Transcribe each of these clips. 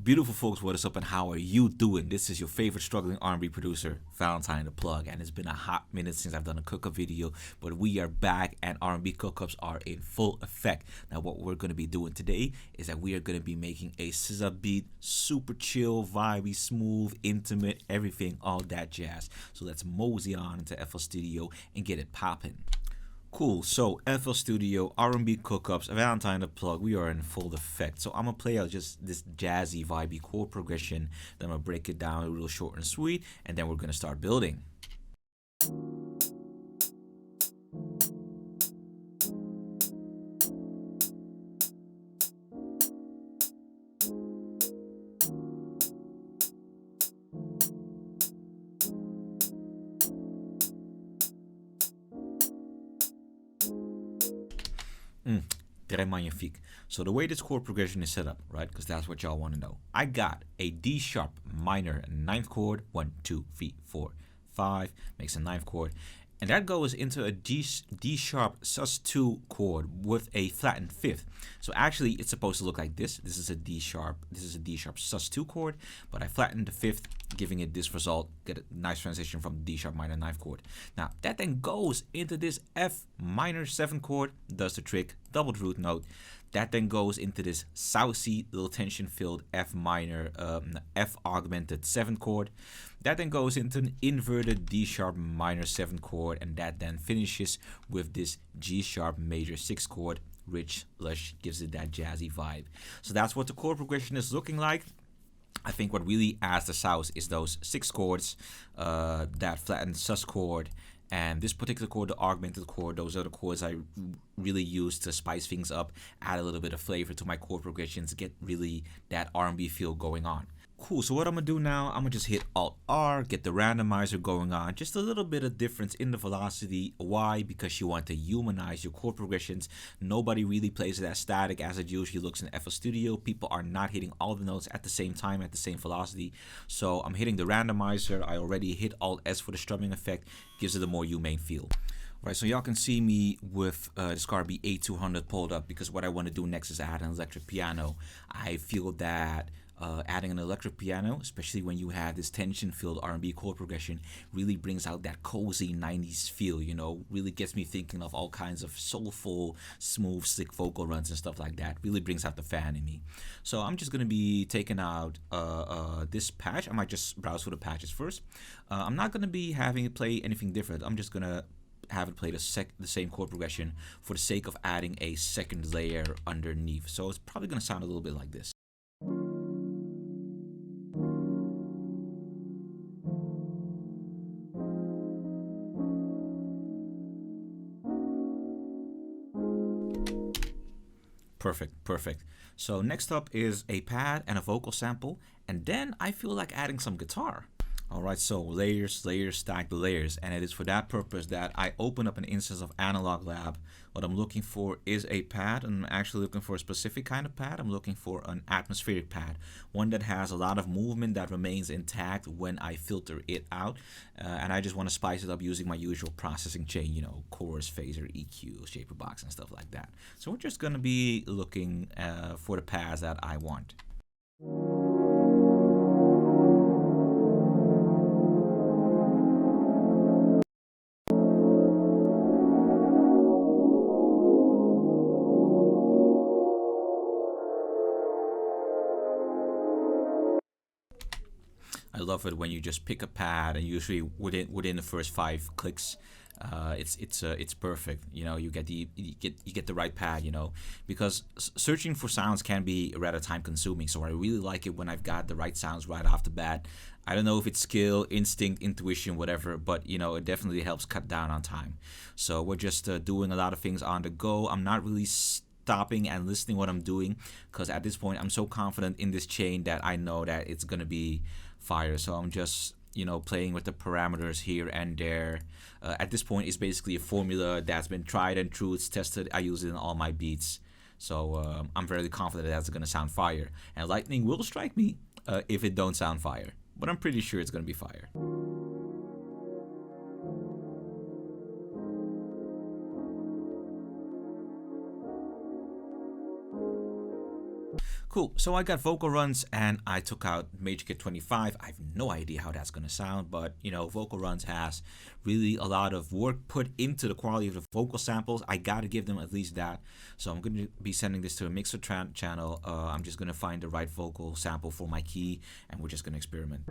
Beautiful folks, what is up and how are you doing? This is your favorite struggling R&B producer, Valentine the Plug, and it's been a hot minute since I've done a cook-up video, but we are back and R&B cook-ups are in full effect. Now what we're going to be doing today is that we are going to be making a scissor beat, super chill, vibey, smooth, intimate, everything, all that jazz. So let's mosey on into FL Studio and get it popping. Cool, so FL Studio, R&B cook-ups, Valentine the Plug, we are in full effect. So I'm gonna play out just this jazzy, vibey chord progression, then I'm gonna break it down real short and sweet, and then we're gonna start building. Très magnifique. So the way this chord progression is set up, right? Because that's what y'all want to know. I got a D sharp minor ninth chord, 1, 2, 3, 4, 5, makes a ninth chord, and that goes into a D sharp sus2 chord with a flattened fifth. So actually it's supposed to look like this. This is a D sharp sus2 chord, but I flattened the fifth, giving it this result. Get a nice transition from the D sharp minor ninth chord. Now that then goes into this F minor 7 chord, does the trick, doubled root note. That then goes into this Southsea little tension filled F minor, F augmented 7 chord. That then goes into an inverted D sharp minor 7 chord, and that then finishes with this G sharp major 6 chord, rich, lush, gives it that jazzy vibe. So that's what the chord progression is looking like. I think what really adds the sauce is those 6 chords, that flattened sus chord, and this particular chord, the augmented chord. Those are the chords I really use to spice things up, add a little bit of flavor to my chord progressions, get really that R&B feel going on. Cool, so what I'm gonna do now, I'm gonna just hit Alt-R, get the randomizer going on, just a little bit of difference in the velocity. Why? Because you want to humanize your chord progressions. Nobody really plays it as static as it usually looks in FL Studio. People are not hitting all the notes at the same time, at the same velocity. So I'm hitting the randomizer. I already hit Alt-S for the strumming effect, gives it a more humane feel. Right, so y'all can see me with the Scarby A200 pulled up, because what I want to do next is add an electric piano. I feel that adding an electric piano, especially when you have this tension-filled R&B chord progression, really brings out that cozy 90s feel, you know, really gets me thinking of all kinds of soulful, smooth, slick vocal runs and stuff like that. Really brings out the fan in me. So I'm just going to be taking out this patch. I might just browse for the patches first. I'm not going to be having it play anything different. I'm just going to have it play the same chord progression for the sake of adding a second layer underneath. So it's probably going to sound a little bit like this. Perfect, perfect. So next up is a pad and a vocal sample, and then I feel like adding some guitar. Alright, so layers, stack the layers, and it is for that purpose that I open up an instance of Analog Lab. What I'm looking for is a pad, and I'm actually looking for a specific kind of pad. I'm looking for an atmospheric pad, one that has a lot of movement that remains intact when I filter it out, and I just want to spice it up using my usual processing chain, you know, chorus, phaser, EQ, shaper box, and stuff like that. So we're just going to be looking for the pads that I want. I love it when you just pick a pad, and usually within the first 5 clicks, it's perfect. You know, you get the right pad. You know, because searching for sounds can be rather time consuming. So I really like it when I've got the right sounds right off the bat. I don't know if it's skill, instinct, intuition, whatever, but you know, it definitely helps cut down on time. So we're just doing a lot of things on the go. I'm not really stopping and listening what I'm doing, because at this point I'm so confident in this chain that I know that it's gonna be fire. So I'm just, you know, playing with the parameters here and there. At this point, it's basically a formula that's been tried and true. It's tested. I use it in all my beats. So I'm very confident that's gonna sound fire. And lightning will strike me if it don't sound fire, but I'm pretty sure it's gonna be fire. Cool, so I got vocal runs and I took out Major Kit 25. I have no idea how that's gonna sound, but you know, vocal runs has really a lot of work put into the quality of the vocal samples. I gotta give them at least that. So I'm gonna be sending this to a mixer channel. I'm just gonna find the right vocal sample for my key and we're just gonna experiment.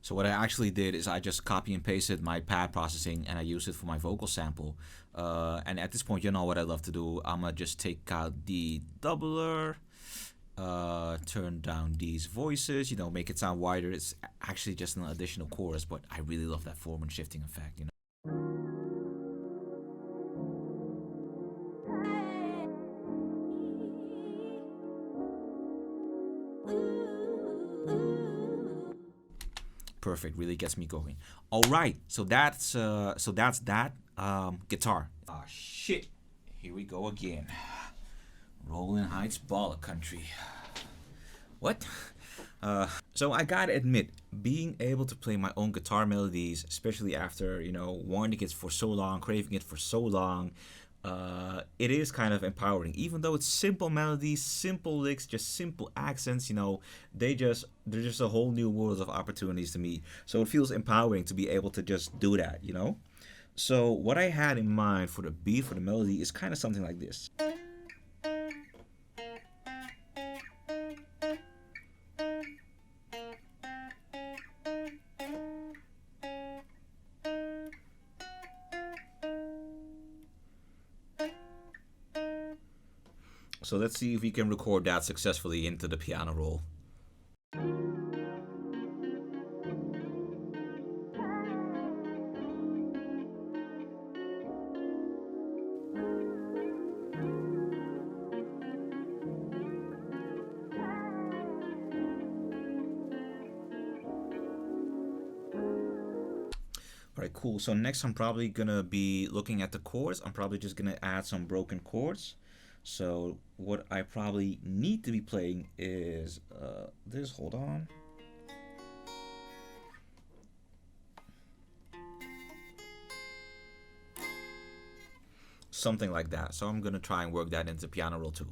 So what I actually did is I just copy and pasted my pad processing and I used it for my vocal sample. And at this point, you know what I love to do. I'm gonna just take out the doubler, turn down these voices, you know, make it sound wider. It's actually just an additional chorus, but I really love that Foreman shifting effect, you know. Perfect, really gets me going. All right, so that's that guitar. Ah shit, here we go again. Rolling Heights baller country. What? So I gotta admit, being able to play my own guitar melodies, especially after, you know, wanting it for so long, craving it for so long, it is kind of empowering. Even though it's simple melodies, simple licks, just simple accents, you know, they're just a whole new world of opportunities to me. So it feels empowering to be able to just do that, you know. So what I had in mind for the beat, for the melody, is kind of something like this. So let's see if we can record that successfully into the piano roll. Alright, cool. So next I'm probably gonna be looking at the chords. I'm probably just gonna add some broken chords. So what I probably need to be playing is this, hold on. Something like that. So I'm gonna try and work that into piano roll too.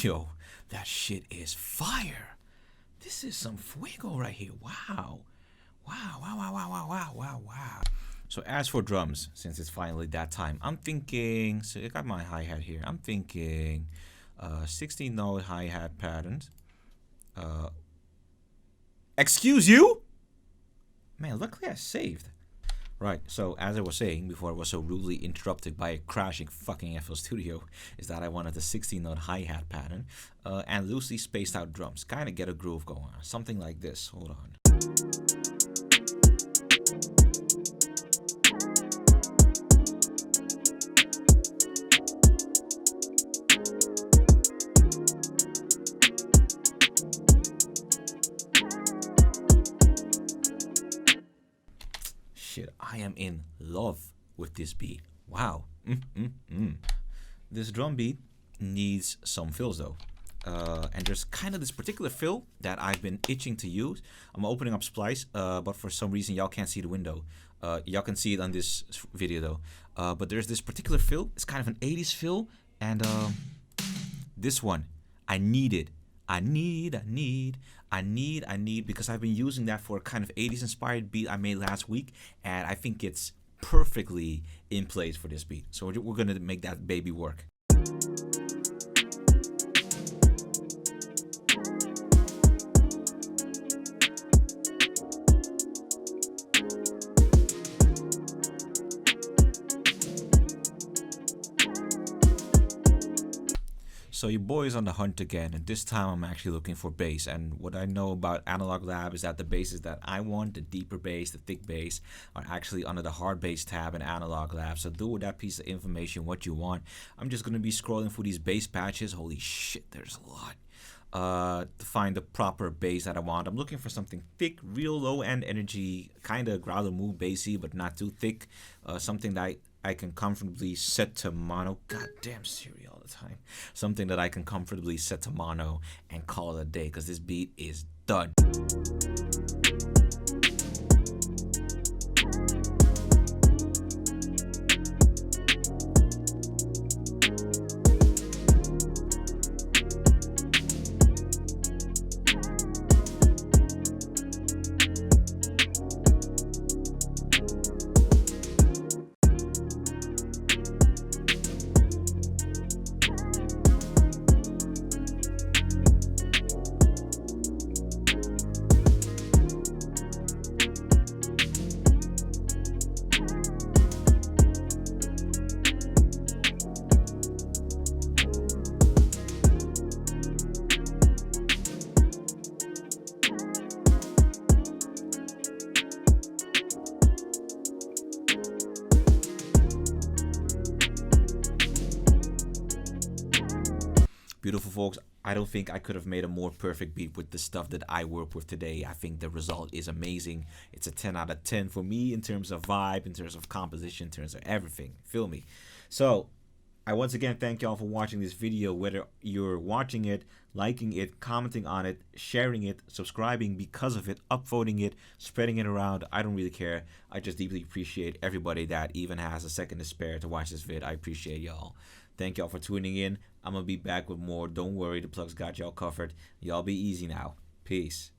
Yo, that shit is fire. This is some fuego right here. Wow. Wow, wow, wow, wow, wow, wow, wow, wow. So as for drums, since it's finally that time, I'm thinking, so I got my hi-hat here. I'm thinking 16-note hi-hat patterns. Excuse you? Man, luckily I saved. Right, so as I was saying before I was so rudely interrupted by a crashing fucking FL Studio, is that I wanted a 16-note hi-hat pattern and loosely spaced out drums. Kind of get a groove going on. Something like this. Hold on. Shit, I am in love with this beat. Wow. This drum beat needs some fills though. And there's kind of this particular fill that I've been itching to use. I'm opening up Splice, but for some reason y'all can't see the window. Y'all can see it on this video though. But there's this particular fill. It's kind of an 80s fill. And this one, I need it. I need because I've been using that for a kind of 80s inspired beat I made last week, and I think it's perfectly in place for this beat. So we're gonna make that baby work. So your boy is on the hunt again, and this time I'm actually looking for bass. And what I know about Analog Lab is that the basses that I want, the deeper bass, the thick bass, are actually under the hard bass tab in Analog Lab. So do with that piece of information what you want. I'm just gonna be scrolling through these bass patches. Holy shit, there's a lot. To find the proper bass that I want. I'm looking for something thick, real low end energy, kind of growler move bassy, but not too thick. Something that I can comfortably set to mono. Goddamn Siri all the time. Something that I can comfortably set to mono and call it a day, because this beat is done. Beautiful folks, I don't think I could have made a more perfect beat with the stuff that I work with today. I think the result is amazing. It's a 10 out of 10 for me in terms of vibe, in terms of composition, in terms of everything. Feel me? So, I once again thank y'all for watching this video, whether you're watching it, liking it, commenting on it, sharing it, subscribing because of it, upvoting it, spreading it around. I don't really care. I just deeply appreciate everybody that even has a second to spare to watch this vid. I appreciate y'all. Thank y'all for tuning in. I'm going to be back with more. Don't worry, the plugs got y'all covered. Y'all be easy now. Peace.